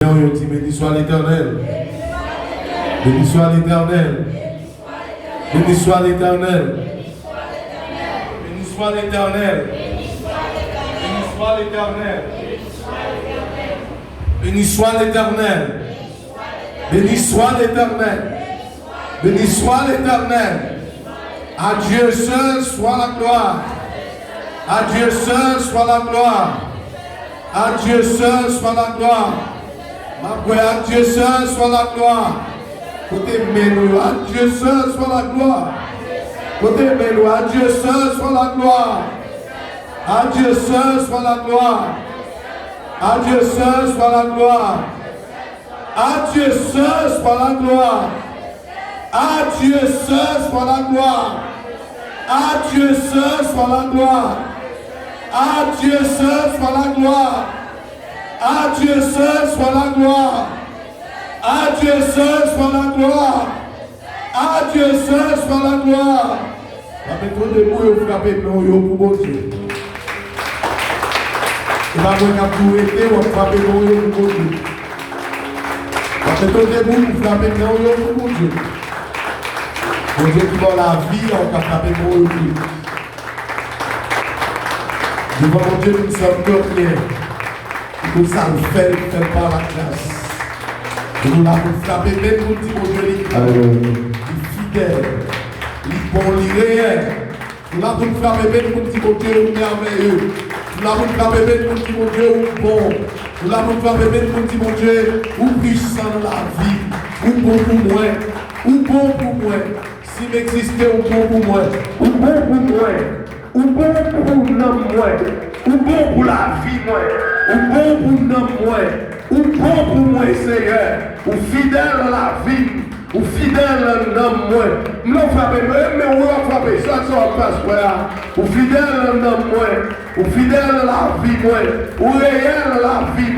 Béni soit l'Éternel. Béni soit l'Éternel. Béni soit l'Éternel. Béni soit l'Éternel. Béni soit l'Éternel. Béni soit l'Éternel. Béni soit l'Éternel. Béni soit l'Éternel. À Dieu seul soit la gloire. À Dieu seul soit la gloire. À Dieu seul soit la gloire. À Dieu seul soit la gloire. Côté Ménou, à Dieu seul soit la gloire. Côté Ménou, à Dieu seul soit la gloire. À Dieu seul soit la gloire. À Dieu seul soit la gloire. À Dieu seul soit la gloire. À Dieu seul soit la gloire. À Dieu seul soit la gloire. À Dieu seul soit la gloire. À Dieu seul soit la gloire. À Dieu seul soit la gloire. À Dieu seul soit la gloire. Frappez-toi debout et frappez pour bon Dieu. Il va vous capturer ou frapper pour bon Dieu. Frappez-toi debout et frappez pour bon Dieu. Bon Dieu qui va la vie, on va frapper pour bon Dieu. Devant mon Dieu, nous sommes rien. Tout ça nous fait par la grâce. Nous l'avons frappé, même pour dire mon Dieu, il est fidèle, il est bon, il est réel. Nous l'avons frappé, même pour dire mon Dieu, il est merveilleux. Nous l'avons frappé, même pour dire mon Dieu, il est bon. Nous l'avons frappé, même pour dire mon Dieu, il est puissant dans la vie. Ou bon pour moi, ou bon pour moi. S'il existait, ou bon pour moi, ou bon pour moi. Ou bon pour l'homme, ou bon pour la vie, ou bon pour l'homme, ou bon pour moi, Seigneur, ou fidèle à la vie, ou fidèle à l'homme, nous frappons, mais on va frapper, ça passe, ou fidèle à l'homme, ou fidèle à la vie, ou réel à la vie,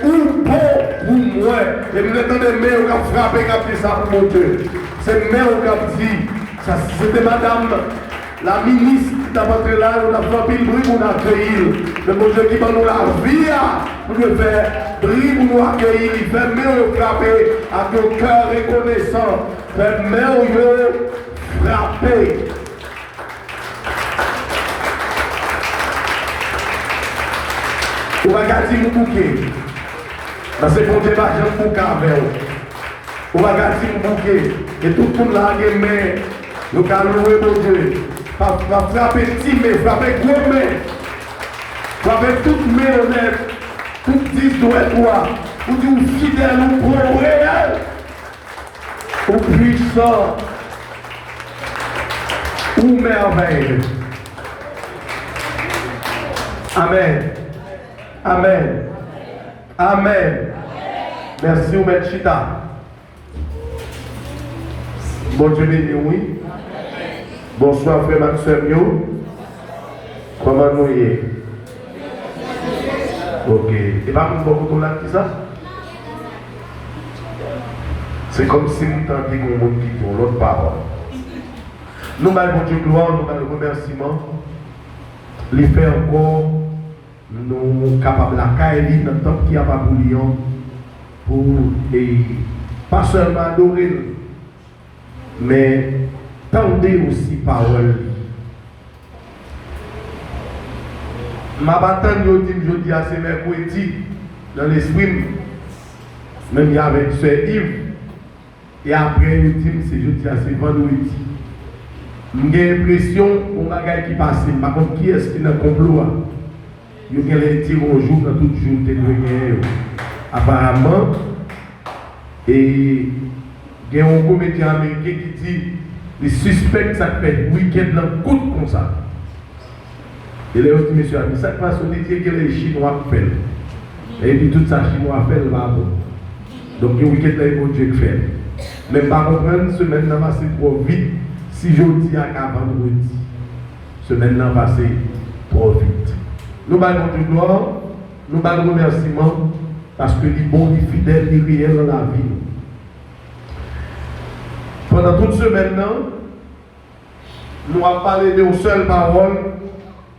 ou bon pour moi. Et nous attendons, mais on va frapper, ça pour mon Dieu. C'est mais on va dire, c'était madame. La ministre qui t'a montré là, on a frappé le bruit pour nous accueillir. Le bon Dieu qui va nous la vie, pour nous faire bruit pour nous accueillir. Il fait mieux frapper à ton cœur reconnaissant. Fait mieux frapper. On va garder mon bouquet. Parce que bon Dieu va jamais bouquet avec vous. On va garder mon bouquet. Et tout le monde là, nous allons louer mon Dieu. Pas frapper petit, mais frapper gros, mais frapper toute main honnête, toute 10 doigts toi, pour dire fidèle, ou bon, réel, ou puissant, ou merveilleux. Amen. Amen. Amen. Merci, Oumède Chita. Bon Dieu béni, oui. Bonsoir frère Maxime. Comment nous y est? Ok. Et pas beaucoup de là qui ça? C'est comme si nous tentions qu'on monde qui pour l'autre parole. Nous allons Dieu gloire, nous allons le remerciement. Les faire encore, nous capables la caille dans le temps qui a pas bouillon pour et pas seulement adorer, mais tendez aussi parole. Ma bataille, je dis à ce mercredi, dans l'esprit, même avec ce Yves, et après, je dis, c'est jeudi à ce vendredi. J'ai l'impression qu'on a un qui passe, par contre, qui est-ce qui est dans le complot? Il y a les tirs au jour, dans toute journée de apparemment, et il y a un comédien américain qui dit, les suspects, ça fait week-end dans coûte comme ça. Et les autres monsieur a dit, ça passe au dit que les Chinois font. Et puis tout ça, Chinois font, va bon. Donc le week-end là, il faut Dieu faire. Mais par contre, semaine là, passé trop vite. Si je dis à vendredi, semaine là, passé trop vite. Nous allons du gloire, nous allons remerciement, parce que les bons, les fidèles, les réels dans la vie. Pendant toute semaine, nous avons parlé de seule parole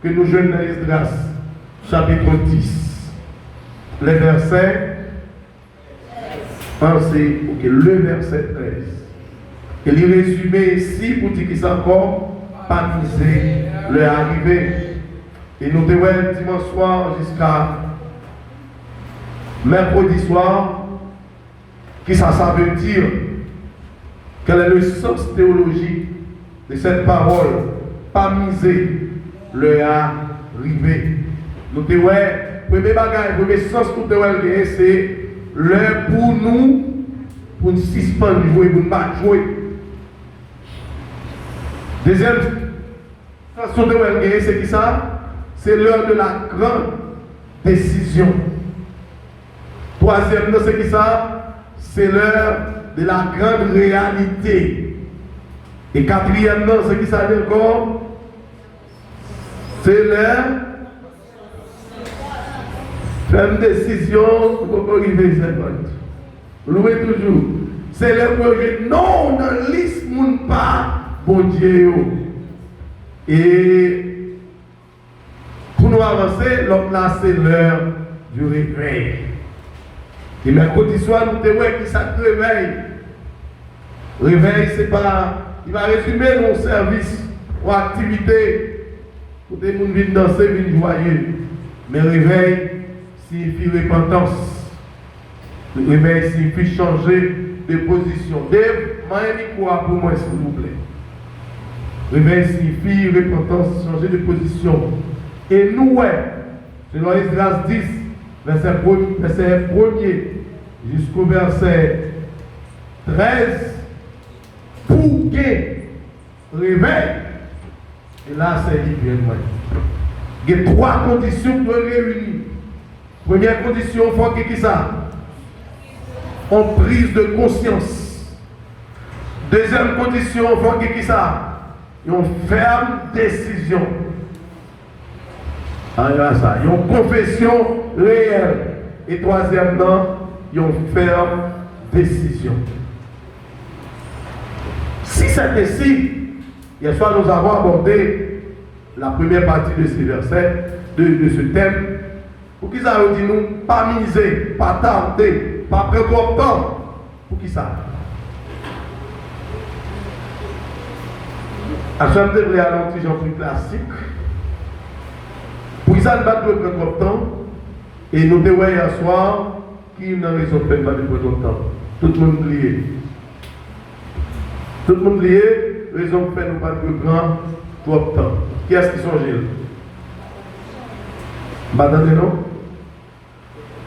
que nous jouons dans l'Esdras, chapitre 10, les versets pensez que le verset 13. Et il résumé ici pour dire qu'il s'est encore pas misé le arrivé. Et nous devons dimanche soir jusqu'à mercredi soir, qui ça veut dire, quel est le sens théologique de cette parole, pas miser le arrivé. Nous devons, premier bagage, premier sens que nous devons gagner, c'est l'heure pour nous suspendre jouer, pour ne pas jouer. Deuxième façon de gagner, c'est qui ça? C'est l'heure de la grande décision. Troisième, c'est qui ça? C'est l'heure de la grande réalité. Et quatrième, c'est qui ça encore? C'est l'heure de faire une décision pour arriver à cette. Louez toujours. C'est le projet. Non, ne lisse pas, bon Dieu. Et pour nous avancer, donc là, c'est l'heure du réveil. Et mercredi soir, nous devons qui ça réveil. Réveil, c'est pas. Il va résumer nos services ou activités pour des gens qui viennent danser, viennent joyeux. Mais réveil signifie repentance. Le réveil signifie changer de position. Quoi pour moi, s'il vous plaît. Réveil signifie repentance, changer de position. Et nous, selon Esdras 10, verset 1er jusqu'au verset 13, pour que réveil, et là c'est bien moi. Il y a trois conditions pour réunir. Première condition, il faut que ça? On prise de conscience. Deuxième condition, il faut que ça? On ferme décision. Alors ça, il y a une confession réelle. Et troisièmement, il y a une ferme décision. Si c'est ainsi, hier soir nous avons abordé la première partie de ces versets, de ce thème, pour qu'ils aient dit nous, pas miser, pas tarder, pas prendre trop de temps, pour qu'ils ça. À chaque fois, il y a un petit genre plus classique. Pour qu'ils aient pas prendre trop de temps, et nous devons hier soir, qui n'a raison de faire pas de prendre trop de temps. Tout le monde lié. Tout le monde lié, raison de faire nous pas de grand trop de temps. Qui est-ce qui sont gilles? Madame, non?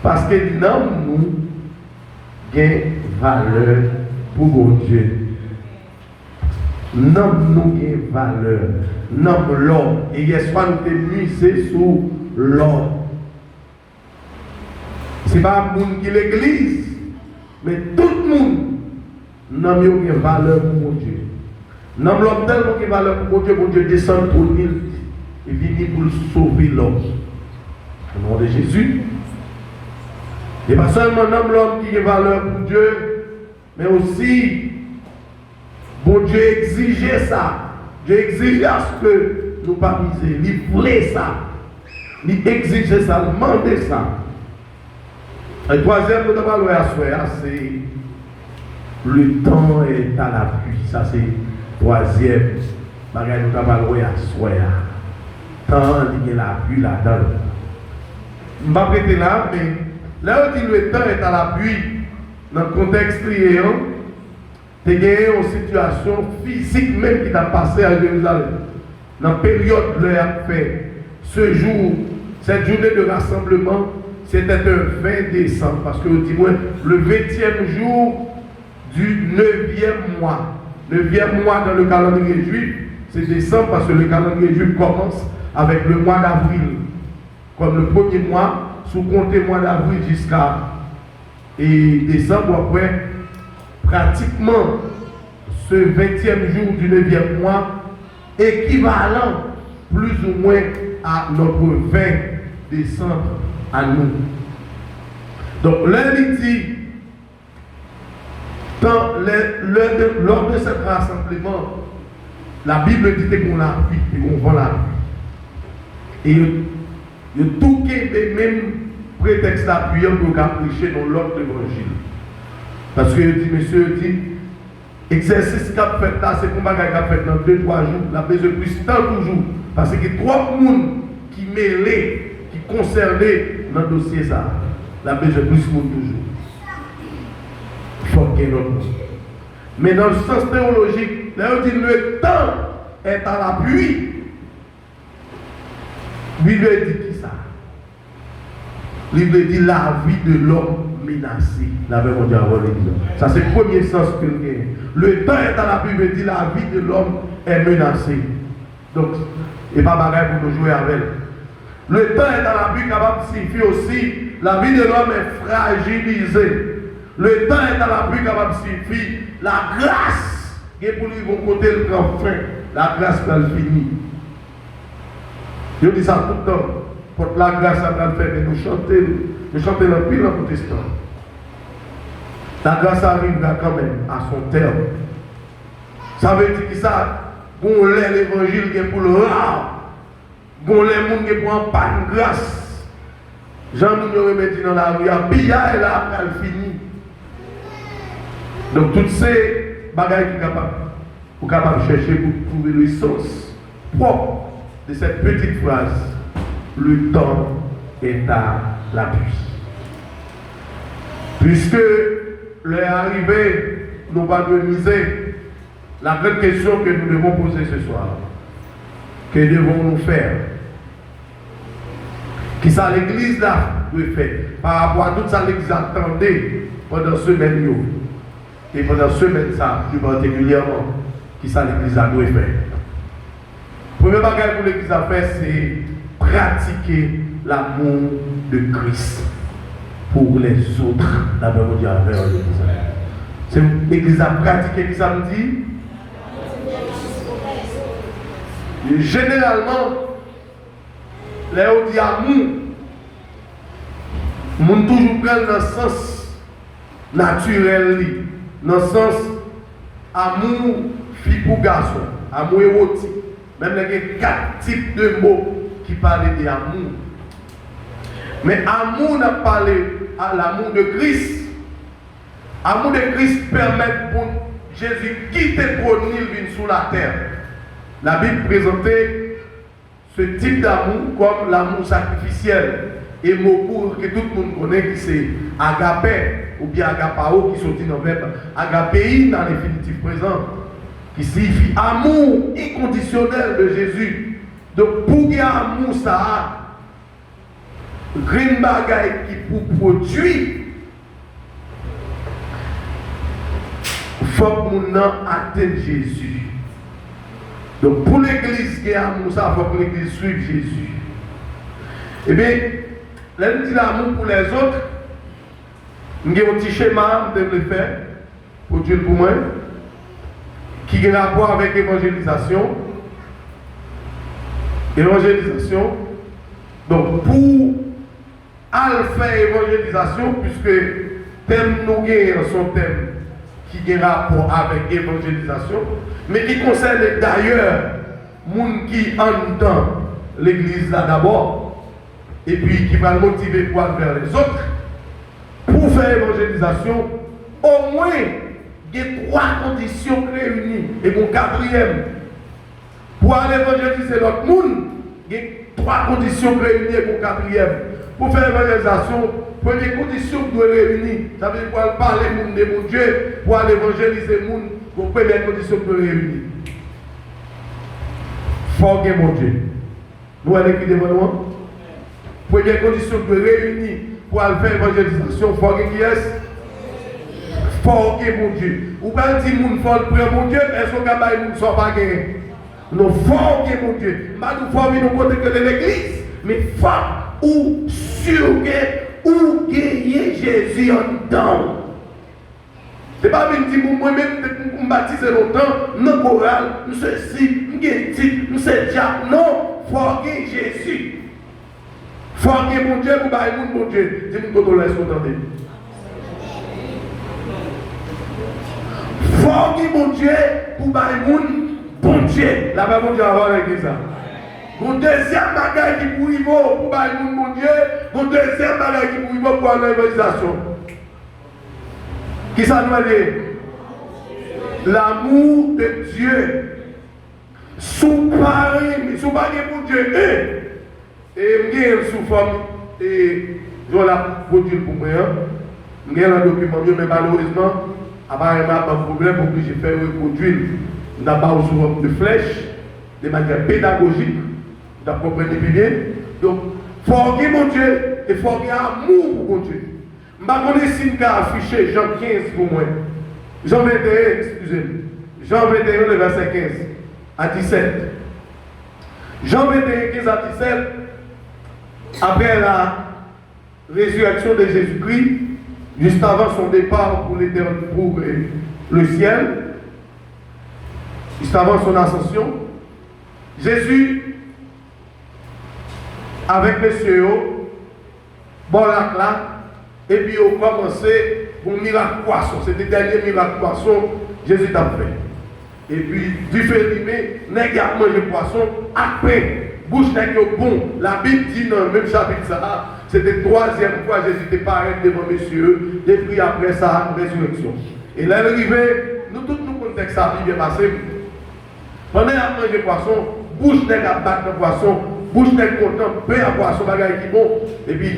Parce que non, nous avons valeur pour Dieu. Non, nous avons valeur. Non, l'homme. Et hier soir, nous avons misé sur l'homme. Ce n'est pas le monde qui est l'église, mais tout le monde n'a pas de valeur pour Dieu. N'a pas tellement de valeur pour Dieu descend pour nous et vient pour sauver l'homme. Au nom de Jésus. Et pas seulement l'homme qui a valeur pour Dieu, mais aussi, bon Dieu exigeait ça. Dieu exigeait à ce que nous ne pas miser. Il voulait ça. Il exigeait ça, il demandait ça. Et troisième, nous devons aller à soi, c'est le temps est à l'appui. Ça, c'est troisième. Nous devons aller à soi. Temps, il y a l'appui là-dedans. Je ne vais pas prêter là, mais là où le temps est à l'appui, dans le contexte lié, tu as une situation physique même qui t'a passé à Jérusalem. Dans la période où il a fait ce jour, cette journée de rassemblement, c'était le 20 décembre, parce que dis-moi, le 20e jour du 9e mois. 9e mois dans le calendrier juif, c'est décembre parce que le calendrier juif commence avec le mois d'avril. Comme le premier mois, sous compter mois d'avril jusqu'à décembre, après, pratiquement ce 20e jour du 9e mois, équivalent plus ou moins à notre 20 décembre à nous. Donc, lundi, lors de ce rassemblement, la Bible dit qu'on l'appuie et qu'on va l'appuie. Et il y a tout qui est des mêmes prétextes d'appui pour prêcher dans l'autre évangile. Parce que monsieur dit, exercice qu'a fait là, c'est combat qu'a fait dans 2-3 jours, la besoin plus temps toujours. Parce que 3 personnes qui mêlés, qui concernés dans le dossier ça, la besoin plus monde toujours. Il faut qu'il y ait notre monde. Mais dans le sens théologique, là on dit le temps est à l'appui. Lui dit qui ça? Lui dit la vie de l'homme menacée. La Bible dit avant l'église. Ça c'est le premier sens que le gagne. Le temps est à l'appui, il dit la vie de l'homme est menacée. Donc, il n'y a pas bagaille pour nous jouer avec. Le temps est à l'appui, capable de signifier aussi la vie de l'homme est fragilisée. Le temps est à l'appui, capable de signifier la grâce qui est pour lui vont côté le grand fin. La grâce va le finir. Je dis ça tout le temps. Pour la grâce à le faire, mais nous chantons le pile en protestant. La grâce arrivera quand même à son terme. Ça veut dire que ça, qu'on l'ait l'évangile qui est pour le rare, qu'on l'ait le monde qui est pour en panne grâce. Jean nous remet dans la rue, Bia est là, elle finit. Donc toutes ces bagailles qui sont capables, pour capable de chercher pour trouver le sens propre de cette petite phrase, le temps est à l'appui. Puisque l'heure arrivée, nous va de miser, la grande question que nous devons poser ce soir, que devons-nous faire? Qui ça l'église là doit faire par rapport à tout ça l'église attendait pendant ce semaine et pendant ce semaine ça plus particulièrement qui ça l'église doit faire. Premier bagage pour l'église à faire c'est pratiquer l'amour de Christ pour les autres. La Bible dit avec l'église. C'est l'église à pratiquer qui ça me dit. Et généralement les on dit amour, on toujours prend dans le sens naturel, dans le sens amour fille pour garçon, amour érotique. Même il y a 4 types de mots qui parlent d'amour. Mais amour n'a pas parlé à l'amour de Christ. L'amour de Christ permet pour Jésus quitter le trône venir sur la terre. La Bible présentait ce type d'amour comme l'amour sacrificiel. Et mot pour que tout le monde connaît qui c'est agapé ou bien agapao qui sortit dans le verbe agapéi dans l'infinitif présent qui signifie amour inconditionnel de Jésus. Donc pour qu'il y ait amour ça green bagaille qui pour produire faut que nous atteignons Jésus. Donc pour l'église qui a amour ça, il faut que l'église suive Jésus. Eh bien, là nous dit l'amour pour les autres. Nous avons un petit schéma de le faire pour Dieu pour moi qui a rapport avec l'évangélisation. Évangélisation. Donc pour faire évangélisation, puisque thème nous gagnons son thème qui a rapport avec évangélisation, mais qui concerne d'ailleurs les gens qui entendent l'église là d'abord, et puis qui va le motiver pour aller vers les autres. Pour faire évangélisation, au moins, il y a 3 conditions réunies. Et mon 4e, pour aller évangéliser l'autre monde, il y a 3 conditions réunies et mon 4e. Pour faire l'évangélisation, première condition que doit réunir, ça veut dire pour parler monde de mon Dieu, pour aller évangéliser le monde, pour première condition que doit réunir. Faut que mon Dieu. Nous allons écrire devant nous. Première condition que doit réunir pour aller faire l'évangélisation, faut que qui est? Faut que mon Dieu. Ou pas dire mon faut le prendre mon Dieu, est-ce qu'on va faire mon soit pas gagné? Non, faut que mon Dieu. Pas nous faut venir nous côté que de l'église, mais faut ou sur ou gagner Jésus en dedans. C'est pas même dire moi-même me baptiser longtemps, non chorale, nous ceci, nous guétis, nous c'est diable. Non, faut gagner Jésus. Faut gagner mon Dieu pour bailler mon Dieu. Dis-moi qu'on laisse entendre. Faut gagner mon Dieu pour bailler mon bon Dieu. La Bible dit avant l'église. Mon deuxième bagage qui pour y pour bailler mon Dieu, mon deuxième bagage qui pour y pour l'évangélisation. Qui ça nous dit? L'amour de Dieu. Sous Paris, sous Paris pour Dieu. Et sous forme, et je vais la produire pour moi. Je vais un document, mais malheureusement, apparemment, un problème obligé de faire reproduire. Nous n'avons pas sous forme de flèche, de manière pédagogique, vous comprenez bien. Donc, il faut avoir mon Dieu et il faut avoir amour pour mon Dieu. Je ne sais pas si je affiché Jean 15 pour moi. Jean 21, excusez-moi. Jean 21, le verset 15 à 17. Jean 21, 15 à 17, après la résurrection de Jésus-Christ, juste avant son départ pour le ciel, juste avant son ascension, Jésus, avec monsieur, bon là, et puis il a commencé pour miracle poisson. C'était le dernier miracle poisson Jésus a fait. Et puis, du fait limé, nèg a mangé poisson, après, bouche nèg bon. La Bible dit dans le même chapitre ça, c'était la troisième fois Jésus était pareil devant messieurs, depuis après sa résurrection. Et là, arrivé, nous tous nous contexte ça, bien passé. Pendant qu'il a mangé poisson, bouche nèg a battu le poisson, bouche nèg content, pain à poisson, bagaille qui bon. Et puis,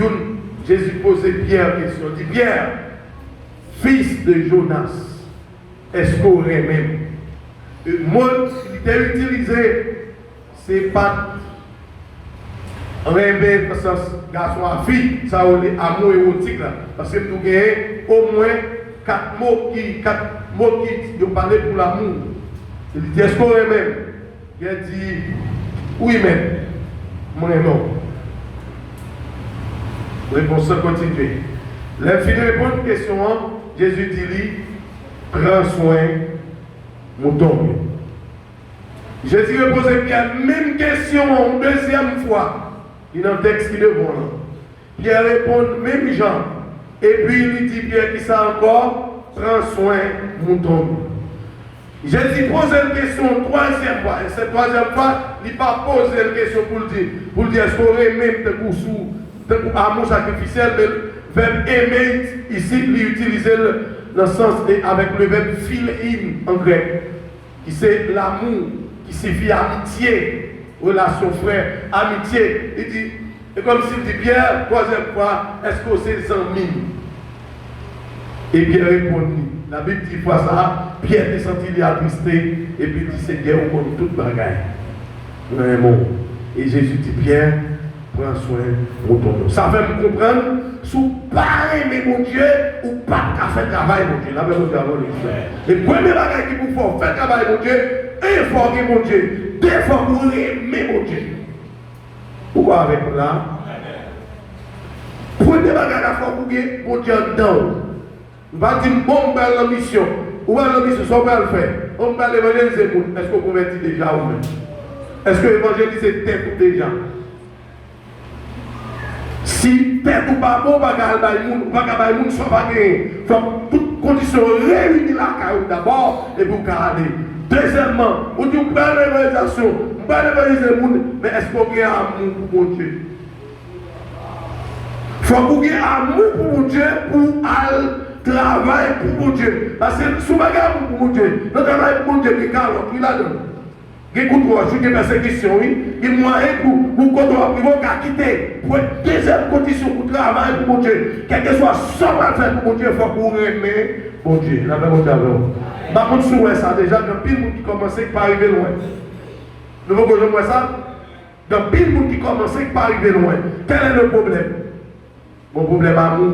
Jésus posait Pierre une question. Il dit, Pierre, fils de Jonas, est-ce qu'on aurait même? Le mot qui était utilisé, c'est pas rêver dans le sens garçon à fille, ça on est amour érotique là. Parce que nous avons au moins 4 mots qui ont parlé pour l'amour. Il dit, est-ce qu'on aurait même? Il a dit, oui même. Moi non. Réponse continue. L'infini répond à une question, Jésus dit, prends soin, mon tombe. Jésus repose Pierre, même question en deuxième fois. Il y a un texte qui est devant là. Pierre répond, même Jean. Et puis il dit, Pierre, qui ça encore? Prends soin, mon tombe. Jésus pose une question troisième fois. Et cette troisième fois, il n'a pas posé une question pour dire, est-ce qu'on aurait même te coussou? Amour sacrificiel, mais le verbe aimer, ici, il utilise dans le sens avec le verbe philein en grec, qui c'est l'amour, qui signifie amitié, relation frère, amitié. Il dit, et comme s'il dit Pierre, troisième fois, est-ce que c'est amis? Et Pierre répondit, la Bible dit fois ça, Pierre est senti attristé, et puis il dit, c'est Pierre, on connaît toute bagaille. Et Jésus dit, Pierre, prends soin pour ton nom. Ça fait me comprendre, sous pas aimer mon Dieu ou pas qu'à faire travail mon Dieu. La même chose avant le Le premier bagage qu'il vous faut faire travail mon Dieu, informer mon Dieu, deux fois pour aimer mon Dieu. Pourquoi avec là? Premier bagage à faire pour aimer mon Dieu dedans. On va dire bon, la mission. Ou la mission, ça on va le faire. On va l'évangéliser. Est-ce qu'on convertit déjà ou même? Est-ce que l'évangéliser tête déjà? Si tête ou pas bon, pas qu'à moun soit pas gagné. Il faut toutes conditions réunies la caille d'abord et pour aller. Deuxièmement, on dit pas l'évangélisation, pas l'évangéliser moun, mais est-ce qu'on a amour pour mon Dieu? Il faut qu'on ait amour pour mon Dieu pour travailler pour mon Dieu. Parce que si on a amour pour mon Dieu, le travail pour mon Dieu, il y a un là-dedans. Il y a des persécutions, il y a des moyens pour qu'on puisse quitter. Pour une deuxième condition pour travailler pour mon Dieu. Quel que soit ce qu'on va faire pour mon Dieu, il faut qu'on aimer mon Dieu. La même chose avec par contre, si ça, déjà, il y a pile de monde qui commence par arriver loin. Nous voulons que je vois ça. Il y a pile de monde qui commence par arriver loin. Quel est le problème? Mon problème est amour.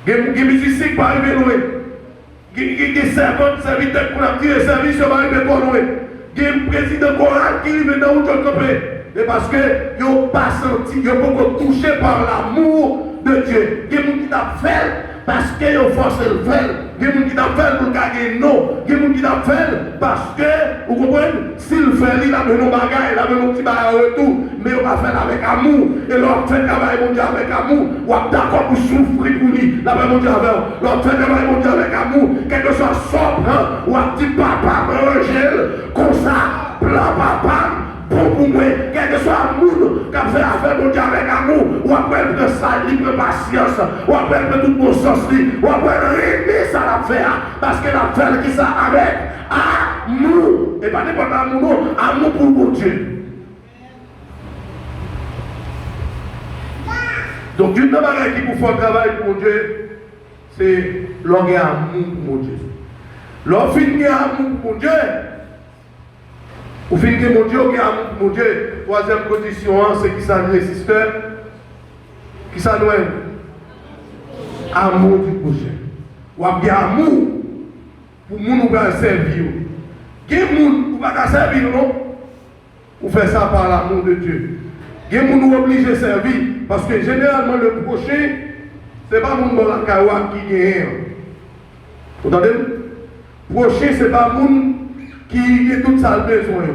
Il y a des musiciens qui peuvent arriver loin. Il y a des servantes, serviteurs qui ont tiré service, qui peuvent arriver loin. Il y a un président choral qui vient dans où tu es. Parce qu'ils n'ont pas senti, ils n'ont pas touché par l'amour de Dieu. Il y a des gens qui t'ont fait parce qu'ils ont forcé le faire. Il y a des gens qui t'ont fait pour gagner non. Il y a des gens qui t'ont fait parce que, vous comprenez, s'il fait, il a mené nos bagages, il a mené nos petits bagages en retour. Mais on va faire avec amour. Et l'on fait travail mon Dieu avec amour. On est d'accord pour souffrir pour lui. La même mon Dieu avec l'on fait travail mon Dieu avec amour. Quelque chose sobre, on a dit papa, manger, comme ça, blanc papa. Bon pour moi, quel que soit l'amour qui a fait affaire mon Dieu avec amour, ou après prendre ça, il prend patience, ou après prendre tout mon sens, ou après aimer l'a fait, parce que l'a fait qui ça avec amour. Et pas n'importe amour, non, amour pour mon Dieu. Donc, une des choses qui pour faire travail pour mon Dieu, c'est l'orgueil amour pour mon Dieu. Lorsqu'on finit amour pour mon Dieu, ou finit que mon Dieu a amour pour mon Dieu, troisième condition, c'est qui ça nous est, sister, qui ça nous est, amour du prochain. Ou bien amour pour nous nous servir. Quel monde ou pas servir non? Ou faire ça par l'amour de Dieu. Quel monde nous oblige à servir parce que généralement le prochain c'est pas monde dans la kawa qui gagne. Vous entendez? Prochain c'est pas monde qui a tout ça besoin.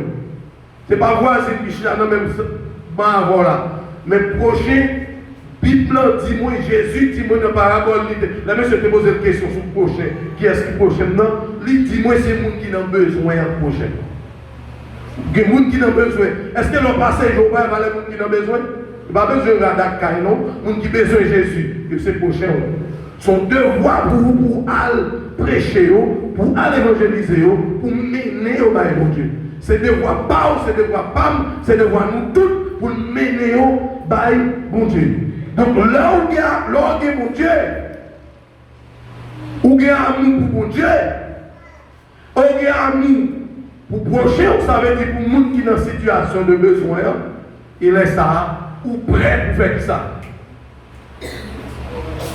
C'est pas voisin qui là même voilà. Mais prochain Bible dit moi, Jésus dit moi dans la parabole, la monsieur te pose une question sur le prochain. Qui est-ce qui est prochain? Non, il dit moi c'est le monde qui a besoin de prochain. Il y a des gens qui ont besoin. Est-ce que le passé, je vois les gens qui ont besoin? Il n'y a pas besoin de Radaka, non? Les gens qui ont besoin de Jésus, que c'est prochain. Son devoir pour vous, pour aller prêcher, pour aller évangéliser, pour mener au bail de Dieu. C'est devoir pas, c'est devoir PAM, c'est devoir nous tous pour mener au bail de Dieu. Donc là où il y a mon Dieu, où il y a amour pour mon Dieu, où il y a amour pour prochain, vous savez, pour les gens qui sont dans une situation de besoin, il est ça, ou prêt pour faire ça.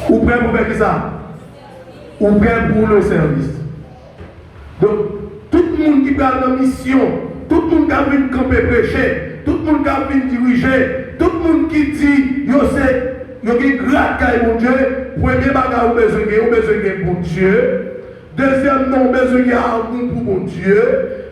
Ou prêt pour faire ça. Ou prêt pour le service. Donc, tout le monde qui parle de mission, tout le monde qui a vu camper prêcher, tout le monde qui a vu diriger, tout le monde qui dit, yo c'est, yo qui gratte mon Dieu, premier bagage, besoin de mon Dieu. Deuxième, non, besoin d'amour pour mon Dieu.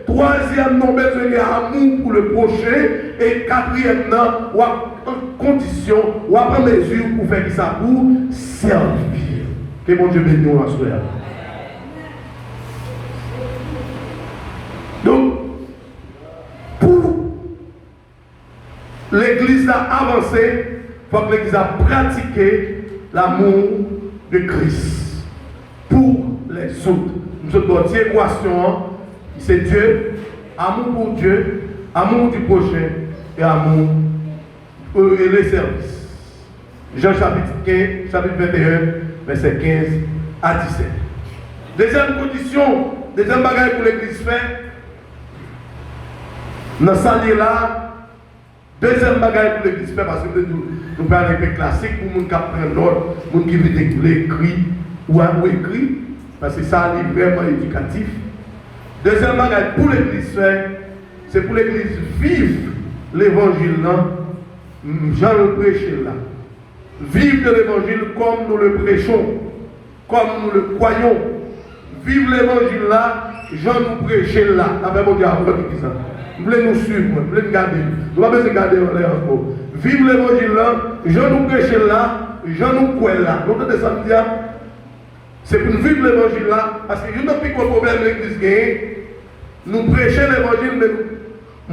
Troisième, non, besoin d'amour pour le prochain. Et quatrième, non, ou en condition, ou en mesure pour faire ça pour servir. Que mon Dieu bénisse nous en soi. Donc, pour l'Église à avancer, il faut que l'Église a pratiqué l'amour de Christ pour les autres. Nous avons une équation, c'est Dieu, amour pour Dieu, amour du prochain et amour et les services. Jean chapitre 15, chapitre 21, verset 15 à 17. Deuxième condition, deuxième bagage pour l'Église fait, dans ce là, deuxième bagage pour l'Église fait, parce que nous parlons un peu classique pour les gens qui apprennent l'ordre, les gens qui veulent écrire ou écrit, parce que ça est vraiment éducatif. Deuxième bagage pour l'Église fait, c'est pour l'Église vivre l'évangile là, Jean le prêcher là. Vivre de l'évangile comme nous le prêchons, comme nous le croyons. Vivre l'évangile là, Jean nous prêcher là. Avec mon Dieu, qui ça. Vous voulez nous suivre, vous voulez nous garder. Nous ne pouvons pas garder en l'air encore. Vivre l'évangile là, Jean nous prêcher là, Jean nous croit là. Nous devons samedi, c'est pour nous vivre l'évangile là, parce que nous n'avons plus de problème avec l'église gagne. Nous prêchons l'évangile, mais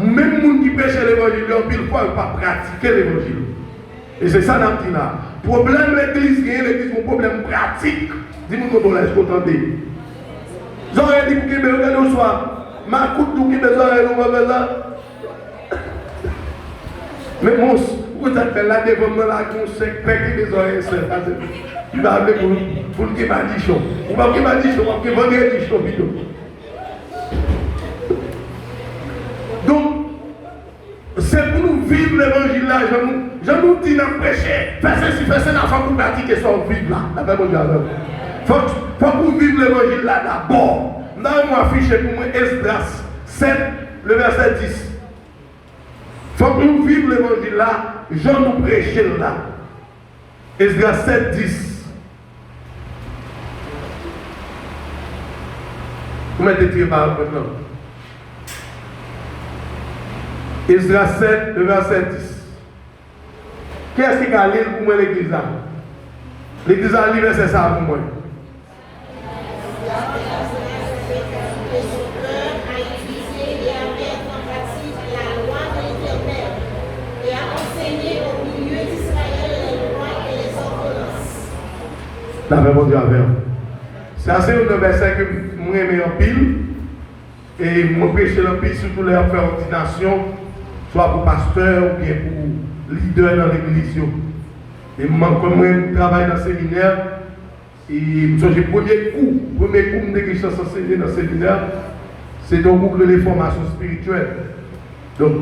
même les gens qui prêchent l'évangile, ils ne peuvent pas pratiquer l'évangile. Et c'est ça notre dit là. Problème l'église gagne, l'église a un problème pratique. Dis-moi comment est-ce qu'on t'entend. J'aurais dit que vous regardez au soir. Ma coupe tout qui besoin de nous besoin. Mais mon, vous avez fait là devant la conseil, qui besoin de ça. Il va appeler pour le Kébadichon. Ou pas Kébadichon, ou pas Vendredichon plutôt. Donc, c'est pour nous vivre l'évangile là, je nous dis dans prêcher. Fais ceci, fais ça, il faut nous pratiquer son vivre là. Il faut que nous vivions l'évangile là d'abord. Dans mon affiche pour moi, Esdras 7, le verset 10. Il faut que nous vivions l'évangile là, Jean nous prêcher là. Esdras 7, 10. Vous mettez tiré par maintenant. Esdras 7, le verset 10. Qui est-ce qui a lu pour moi l'église là? L'église a lu verset ça pour moi. La vraie Dieu avec. Ça, c'est un verset que moi j'aime en pile. Et moi prêche en pile, surtout les faire ordination, soit pour pasteur ou bien pour leader dans l'église. Et moi, comme moi, je travaille dans le séminaire, et le premier coup que je suis enseigné dans le séminaire, c'est dans le groupe de formation spirituelle. Donc,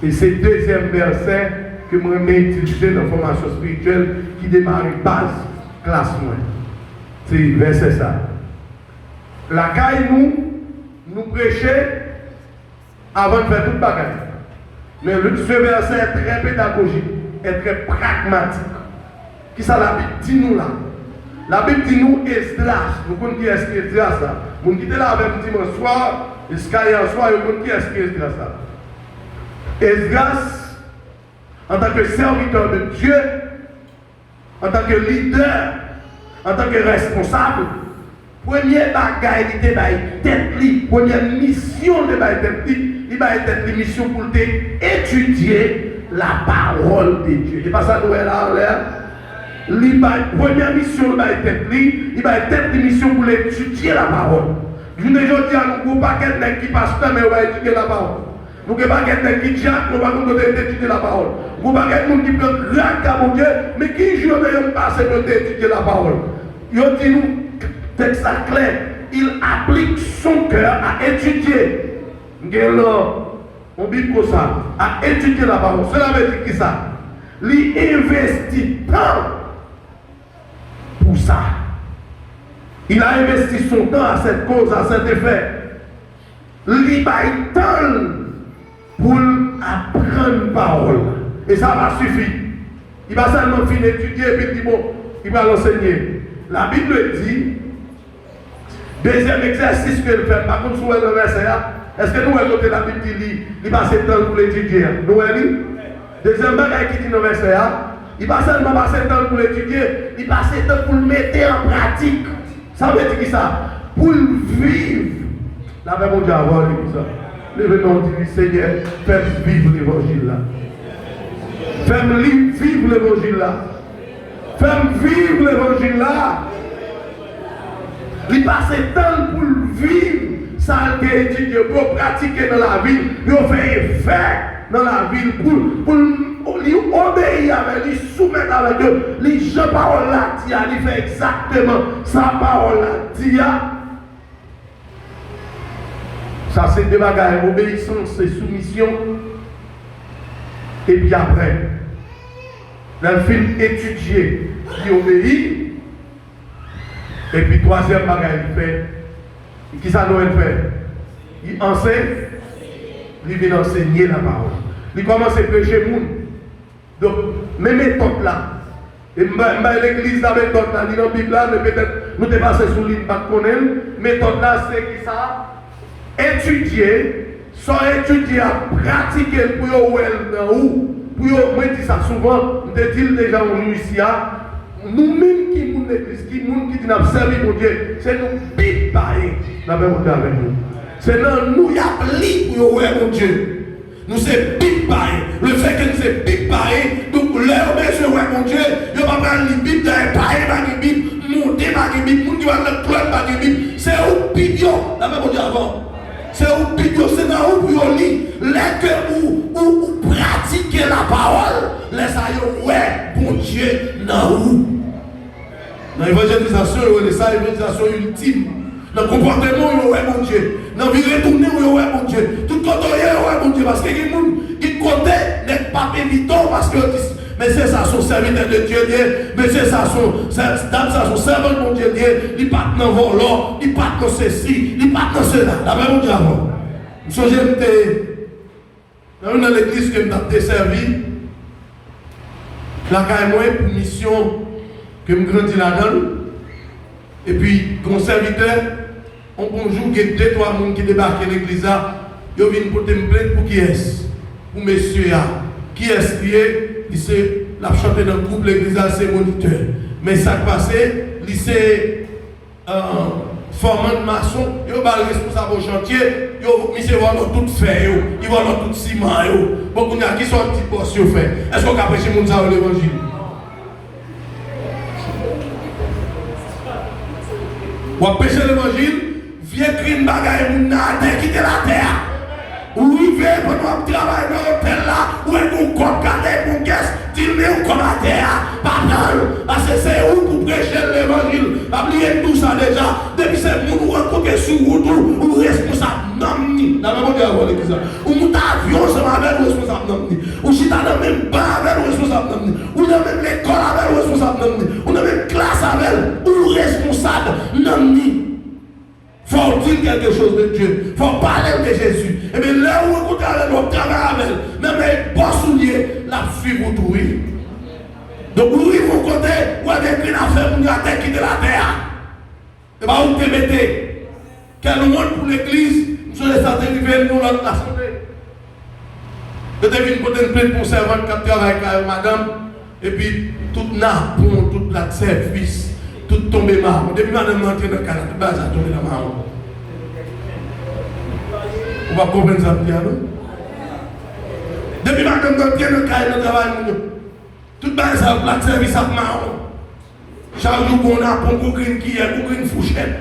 et c'est le deuxième verset que moi j'ai utilisé dans la formation spirituelle qui démarre une base, classe moins. C'est le verset ça. La caille nous prêcher avant de faire toute bagaille. Mais ce verset est très pédagogique, est très pragmatique. Qui ça la Bible dit nous là? La Bible dit nous Esdras. Nous connaissons qui est Esdras là. Nous qui était là avec nous dimanche soir, jusqu'à hier soir, nous connaissons qui est Esdras là. Esdras, en tant que serviteur de Dieu, en tant que leader, en tant que responsable, première bagaille, il était tête, première mission de tête, il va être mission pour étudier la parole de Dieu. Et pas ça nous est là en l'air. Première mission de tête, il va être mission pour étudier la parole. Je ne dis pas que nous pas quelqu'un qui passe mais on va étudier la parole. Nous ne pas quelqu'un qui jacque, nous ne pas étudier la parole. Nous ne pas quelqu'un qui prend grâce à mon Dieu, mais qui joue de passer pour étudier la parole. Il dit nous, texte clair, il applique son cœur à étudier. On dit comme ça, à étudier la parole. Cela veut dire qui ça? Il investit tant pour ça. Il a investi son temps à cette cause, à cet effet. Il va temps pour apprendre parole. Et ça va suffire. Il va seulement finir d'étudier et puis il dit bon, il va l'enseigner. La Bible dit, deuxième exercice que fait, par contre, sur le verset là, est-ce que nous, écoutez la Bible dit, il passe le temps pour l'étudier? Nous, deuxième bagage qui dit dans le verset là, il va seulement passer le temps pour l'étudier, il passe le temps pour le mettre en pratique. Ça veut dire qui ça? Pour le vivre. La même mon Dieu avant ça. Levez-nous, dit Seigneur, fais vivre l'évangile là. Fais-moi vivre l'évangile là. Fais-moi vivre l'évangile là. Il passe le temps pour le vivre. Ça a été étudié pour pratiquer dans la vie. Pour faire effet dans la vie. Pour obéir avec lui, soumettre avec Dieu. Les gens parole là, il fait exactement sa parole là. Ça c'est des bagages, obéissance et soumission. Et puis après, dans le film étudier, il obéit. Et puis troisième bagage, il fait. Qui ça doit faire? Il enseigne, il vient enseigner la parole. Il commence à prêcher le monde. Donc, mes méthodes là, et l'église la méthode là, dans la Bible là, mais peut-être nous devons passer sur l'île, pas de connaître. Méthode là, c'est qui ça? Étudier, sans étudier à pratiquer pour où, pour dire ça souvent, nous disons déjà nous ici, nous-mêmes qui nous l'église, qui nous qui nous servi pour Dieu, c'est nous bip pareil, la même chose avec nous. C'est nous qui appliquons pour mon Dieu. Nous c'est bip pareil. Le fait que nous c'est bip pareil, donc leur monsieur mon Dieu, il ne va pas prendre les bip pareil, pas les bip, monter pas les bip, monter le club pas les bip, c'est au pignon, la même chose avant. C'est où pignon, c'est dans où pour lire, les que ou pratiquer la parole, les aïeux, ouais, bon Dieu, dans où. Dans l'évangélisation, il y a ça, l'évangélisation ultime. Dans le comportement, il y a mon Dieu. Dans la vie retournée, il y a mon Dieu. Tout côté, il y a mon Dieu. Parce que les gens qui côté n'est pas évident parce que mais c'est ça son serviteur de Dieu, mais c'est ça son servant de mon Dieu, il part dans le volant, il part dans ceci, il part dans cela. La même chose avant. J'étais dans l'église que je servi, la caille moi pour mission que je grandis là-dedans. Et puis, comme serviteur, un bonjour, il y a 2-3 personnes qui débarquent à l'église, ils viennent pour te plaindre pour qui est-ce? Pour monsieur. Qui est-ce qui est? Il s'est chanté dans le groupe, l'église, c'est moniteur. Mais ça passé, il s'est formant de maçon, il va le responsable au chantier, il s'est voir tout fait, il va tout ciment. Beaucoup de gens qui sont un petit peu fait. Est-ce qu'on a prêché mon ça l'évangile? Ou à pécher l'évangile, viens crier une bagaille, moun n'a quitter la terre. Ou vivez pendant le travail dans l'hôtel là, ou est vous comme garder pour guest, dis-le ou comme la terre. Pardon, parce que c'est où pour prêcher l'évangile. Oubliez tout ça déjà. Depuis c'est vous rencontrez sur route ou responsable. Non, ni. Dans le monde de l'église. Ou vous avion, c'est avec le responsable. Non, ni. Ou si dans le même bar avec le responsable. Non, ni. Ou dans la même école avec le responsable. Non, ni. Ou dans la même classe avec ou responsable. Non, ni. Faut dire quelque chose de Dieu. Faut parler de Jésus. Et bien là où vous travaillez, vous travaillez avec elle. Même les bons souliers, la suivre vous tout. Donc vous vous côté, vous avez écrit l'affaire pour nous quitter la terre. Et bien vous te mettez. Quel monde pour l'église, nous sommes les arrivés, nous l'autre l'assemblée. Je devine pour une plainte pour servante qui travaille avec madame. Et puis tout napon, tout la service. Tout tombé marron. Depuis madame rentre dans le canal, tout bas à tomber dans le marron. On va comprendre ça bien, non? Depuis madame rentre dans le canal, dans le travail, tout bas à la service à marron. Chaque jour qu'on a pour courir qui est, courir une fourchette.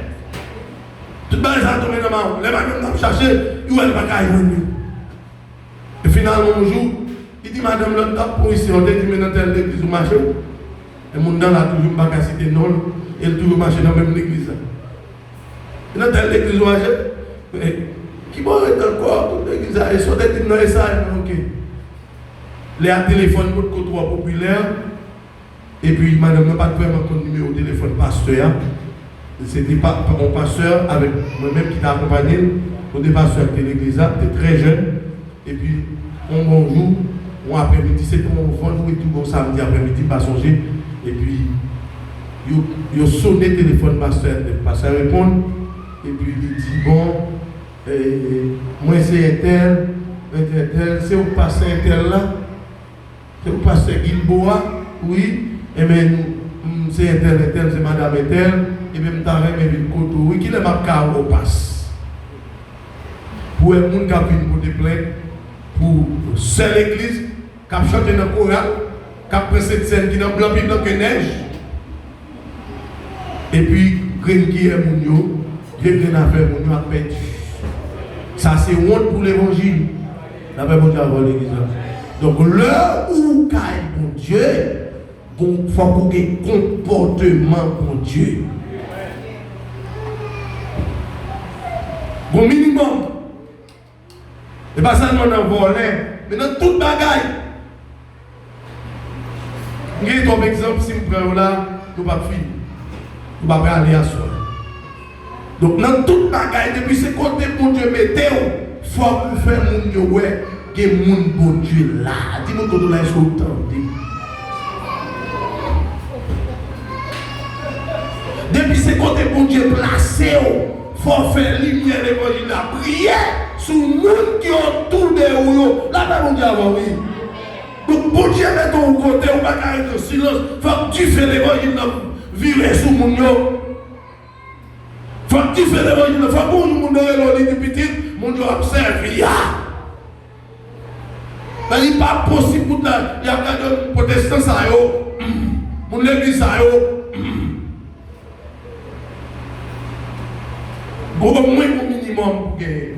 Tout bas à tomber dans le marron. Les madame ont cherché, où elle va gagner. Et finalement, un jour, il dit madame, l'autre tape pour ici, on dit maintenant telle l'église au marché. Et mon dans là toujours pas cité non, elle toujours marché dans la même église. Et dans telle église où qui va être encore toute l'église et sont des dans les salles, ok. Les téléphones pour le côté populaire et puis madame n'a pas vraiment ton numéro de téléphone pasteur. C'était pas mon pasteur avec moi-même qui t'a accompagné. Au départ pasteur de l'église, était très jeune et puis un bon jour, un après-midi, c'est comme on vendredi tout bon samedi après-midi, pas songer. Et puis, il a sonné le téléphone pasteur. Le pasteur répond. Et puis, il dit bon, moi c'est un tel, c'est où pasteur un tel là? C'est où pasteur Gilboa? Oui. Et bien, c'est un tel, c'est madame un tel. Et même t'as même une côte. Oui, qui est ma carte au passe? Pour les gens qui viennent pour des plaintes, pour seule église, qui a chanté dans le choral. Qu'après cette scène qui n'a blanc que neige. Et puis, grain qui est mounio, grain affaire mounio a perdu. Ça c'est honte pour l'évangile. La paix mon Dieu avant l'église. Donc, l'heure où caille mon Dieu, il faut qu'on ait comportement pour Dieu. Bon minimum. Et pas seulement dans le volet, mais dans toute bagaille. Je vais donner un exemple, si je prends là, nous ne pouvons pas finir. Nous ne pouvons pas aller à soi. Donc, dans toute bagaille, depuis ce côté pour Dieu, mettez, il faut que vous fassiez mon Dieu, ouais, que mon bon Dieu là. Dis-moi que vous l'avez entendu. Depuis ce côté pour Dieu placé, il faut faire lumière l'évangile, la prière sur les gens qui ont tout de vous. Là, mon Dieu, oui. Donc, pour Dieu, met ton côté, on va garder le silence. Il faut que tu fasses l'évangile, vivre sous mon Dieu. Il faut que tu fasses l'évangile, il faut que mon Dieu ait le petit, mon Dieu observe. Il n'est pas possible pour il y a des protestants, mon l'église, au moins au minimum pour gagner.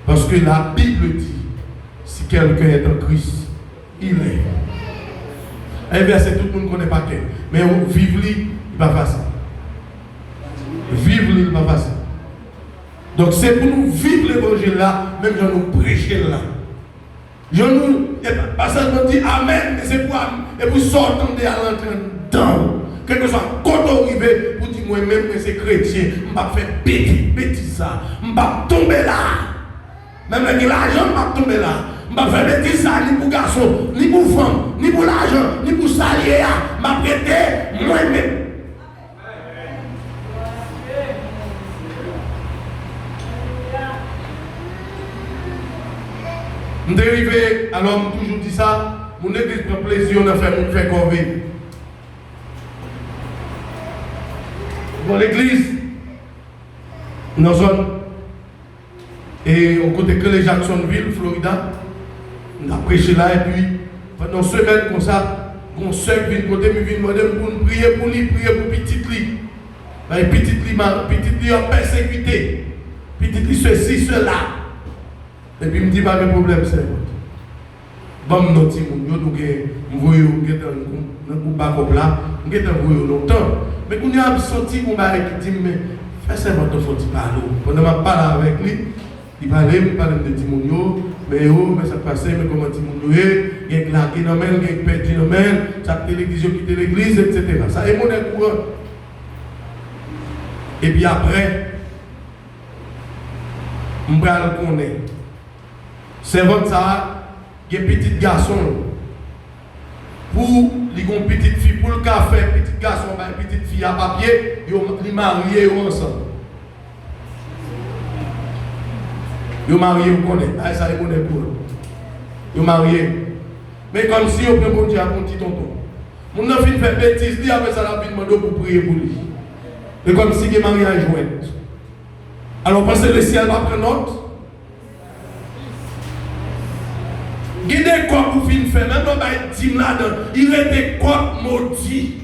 Parce que la Bible dit, si quelqu'un est en Christ, il est. Un verset, tout le monde ne connaît pas quel. Mais vivre lui, il n'est pas facile. Vivre lui, il n'est pas facile. Donc c'est pour nous vivre l'évangile là, même quand nous prêcher là. Je nous, parce que nous dit Amen, et c'est pour sortir de l'entrée dedans. Quel que soit quand on arrive, pour dire moi-même que c'est chrétien, je ne vais pas faire bêtise ça. Je ne vais pas tomber là. Même avec l'argent, je ne vais pas tomber là. Je ne vais pas faire bêtise ça, ni pour garçon, ni pour femme, ni pour l'argent, ni pour salier. Je vais prêter moi-même. Je suis arrivé, alors je toujours dit ça, mon église prend plaisir, on a fait corvée. Dans l'église, dans une zone, et on côté que les Jacksonville, Florida, on a prêché là, et puis pendant une semaine comme ça, on se vient côté, mais vient demander pour nous prier pour lui, prier pour petit lui. Petit li en persécuté. Petit li ceci, cela. Et puis, il me dit, pas de problème, c'est bon, nous avons longtemps. Mais quand on a senti qu'on va dit, mais fais ça, il faut parler. Pendant que je parle avec lui, il parle de Timonio, mais ça passe, mais comment Timonio est, il y a claqué dans le mail, il y a perdu dans le mail, ça a l'église, il quitte l'église, etc. Ça est mon courant. Et puis après, je vais le connaître. C'est votre ça, il y a un petit garçon. Pour les petites filles, pour le café, petit garçon, une petite fille à papier, ils mariés ensemble. Ils mariés, vous connaissez. Ça, ils connaissent pour eux. Ils mariés. Mais comme si on peut bon Dieu à mon petit tonton. Mon enfant fait bêtise, lui après ça, la vie demande pour prier pour lui. Et comme si il est marié à jouer. Alors, pensez que le ciel va prendre note. Il y a des corps pour finir faire, même dans le team là-dedans, il y a des corps maudits.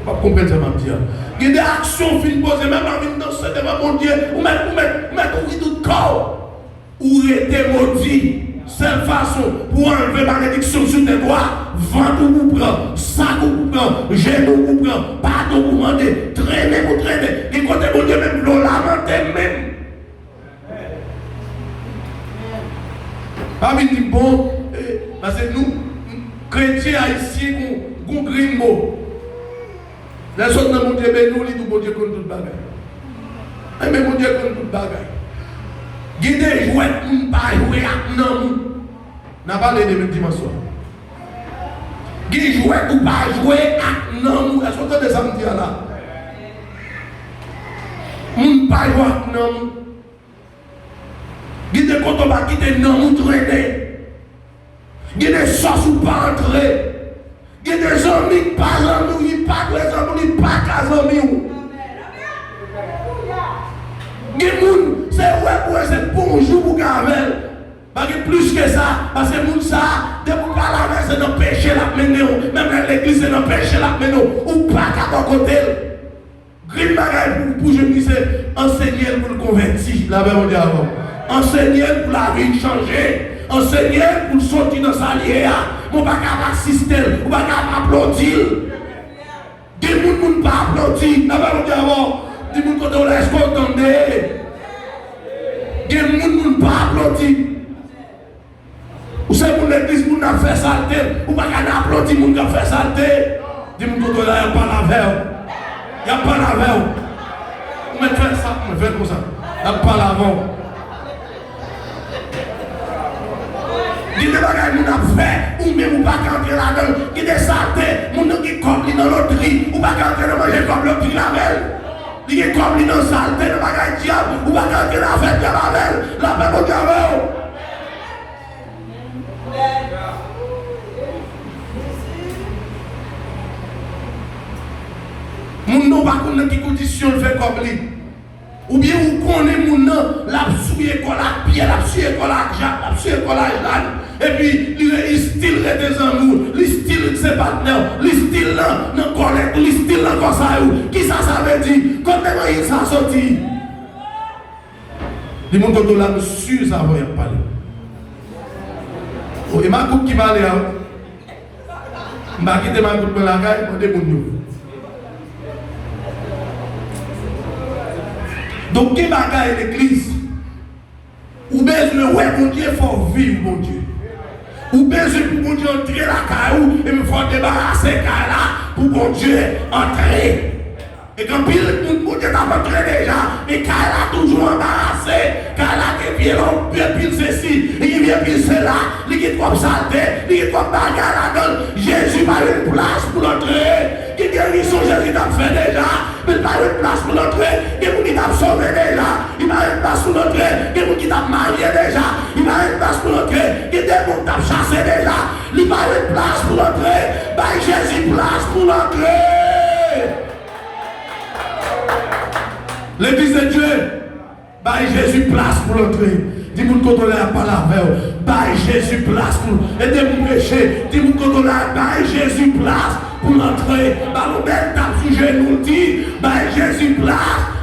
On va comprendre ça, ma dire. Il y a des actions fin posées, même dans une danse devant mon Dieu, ou mettre tout corps. Ou était maudit. Seule façon pour enlever la malédiction sur tes doigts, ventre vous prend, sac vous prend, genou vous prend, pardon vous demandez, traînez vous traînez. Et quand mon Dieu même, l'on lamente même. Pas dit bon, parce que nous, chrétiens haïtiens, nous avons un mot. Les autres dans mon Dieu, nous, nous, mon Dieu, contre toute bagaille. Mais mon Dieu, contre toute bagaille. Guidez, jouer, pas jouer à non. N'a pas les deux dimensions. Guidez, jouer ou pas jouer à non. Est-ce que vous avez samedi là? Moun pas jouer à non. Guidez, quand on va quitter non, vous traînez. Guidez, sauce ou pas entrer. Guidez, des amis, pas amis, pas des amis, pas des amis. C'est ouais, c'est bonjour pour Gavel. Parce que plus que ça, parce que nous ça, de vous parler avec c'est dans péché la mener, même l'église c'est dans péché la mener, ou pas qu'à ton côté. Green bagaille pour je me dis enseigner pour le convertir, la même dit avant. Enseigner pour la vie changer, enseigner pour sortir dans sa liée. Mon pas qu'à assister, ou pas qu'à applaudir. Des gens pas applaudir, la même dit avant. Des gens quand on laisse contenter. Des gens pas applaudir. Ou c'est pour l'église qui a fait saleté, ou pas qu'à applaudir les gens qui a fait saleté. Des gens quand on n'a pas la veille. Il n'y a pas la veille. On me fait ça, on me fait comme ça. Il n'y a pas la veille. Il y a des bagages que nous avons fait, ou même pas entrer là-dedans. Il y a des saletés, nous qui comme dans l'autre riz, ou pas entrer dans manger comme l'autre riz la veille. Il y a comme dans saleté, dans bagages diable, ou pas entrer dans la fête de la veille. La paix au diable. Moun non pas connaître qui condition le fait comme lui. Ou bien vous connaissez moun non la souiller quoi la pierre, la souiller quoi la jatte, la souiller quoi la jeanne. Et puis il style des amours, il style de ses partenaires, il style là dans colère, il style là comme ça. Qui ça veut dire? Comment il ça sorti? Les gens qui sont là, sûr ça va y parler. Et ma coupe qui va aller, je vais quitter ma coupe de la caille pour des gens. Donc, qui va gagner l'église? Ou bien le ouais, mon Dieu, il faut vivre, mon Dieu. Ou bien pour mon Dieu entrer la caille, et il faut débarrasser la caille là, pour mon Dieu entrer. Et quand mon Dieu t'a entré déjà, mais caille là toujours embarrassé, caille là qui vient là, pile ceci, il vient pile cela, il est trop saleté, il est trop bagarre là-dedans. Jésus a une place pour l'entrer. Qui guérison Jésus t'a fait déjà, mais il a une place pour l'entrée. Il y a qui t'a sauvé déjà, il a une place pour l'entrée. Il y a qui t'a marié déjà, il a une place pour l'entrée. Il y a des gens qui t'a chassé déjà, il a une place pour l'entrée. Bah Jésus place pour l'entrée. L'église de Dieu, bah Jésus place pour l'entrée. Dis-moi quand on n'a pas la veille, bah Jésus place pour. Aidez-moi péché, dis-moi quand on a, bah Jésus place. pour l'entrer. Ballon belle tape sur genou, dit, Jésus place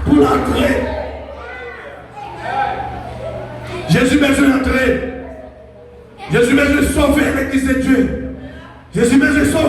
pour l'entrer. Jésus besoin d'entrer. Jésus besoin de sauver l'église de Dieu. Jésus besoin de sauver.